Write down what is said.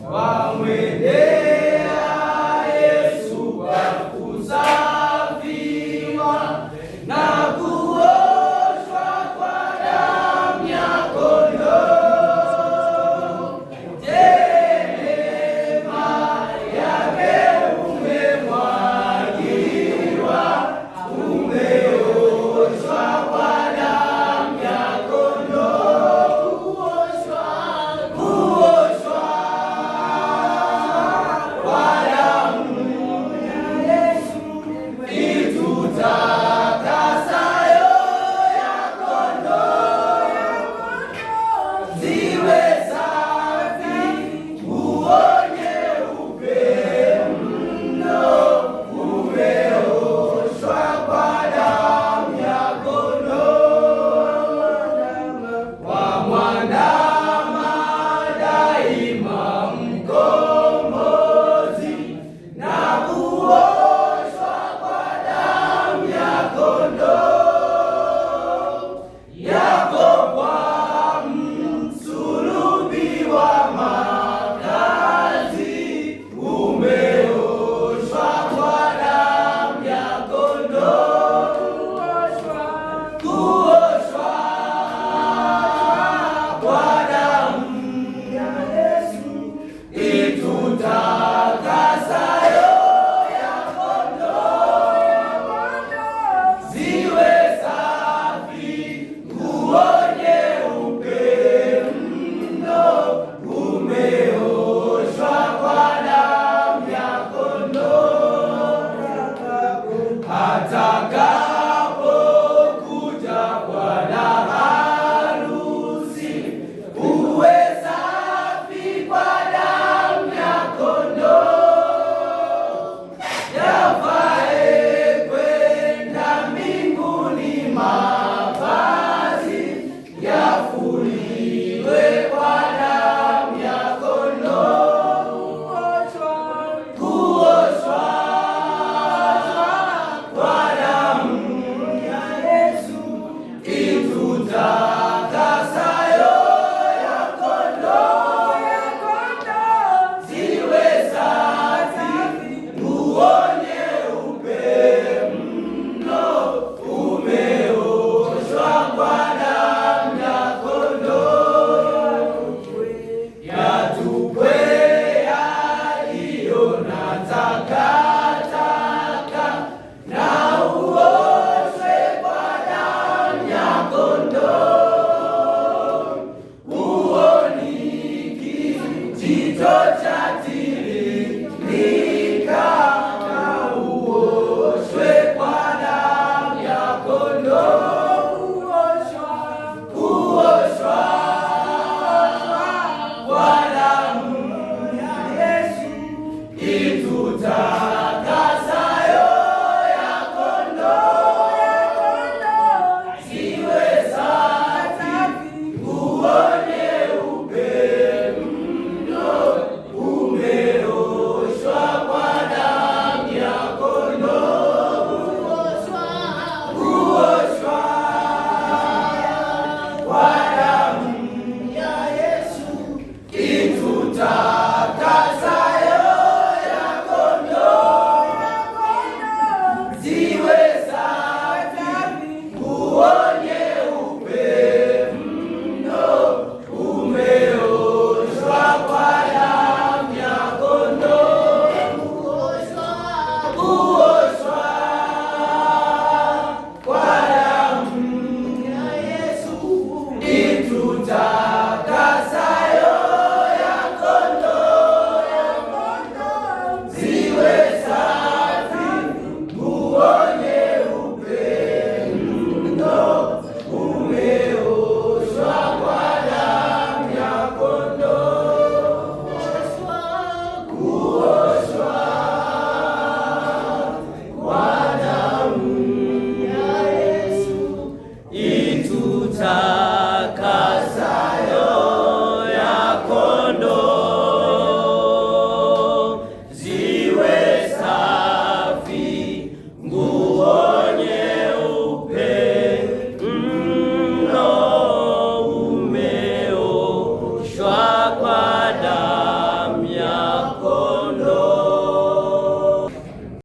wamwendea Yesu kwa kusafiwa na kuoshwa kwa damu ya kondoo. Je, neema yake umemwagiwa, umeoshwa kwa damu ya kondoo, kuoshwa kwa damu ya Yesu itutakasayo ya kondoo, ziwe safi nguo nyeupe mno, umeoshwa kwa damu ya kondoo. Kwa mwandama daima mkombozi, na kuoshwa kwa damu ya kondoo, yako kwa msulubiwa makazi, umeoshwa kwa damu ya kondoo, kuoshwa kwa damu ya Yesu itutakasayo ya kondoo, ziwe safi nguo nyeupe mno, umeoshwa kwa damu ya kondoo. Atakapokuja bwana harusi, uwe safi kwa damu ya kondoo. Yafae kwenda mbinguni mavazi, yafuliwe kwa damu ya kondoo, kuoshwa kwa damu ya Yesu itutakasayo ya kondoo, ziwe safi nguo nyeupe mno, umeoshwa kwa damu ya kondoo. Yatupwe yaliyo na takataka, na uoshwe kwa damu ya kondoo. Huo ni kijito cha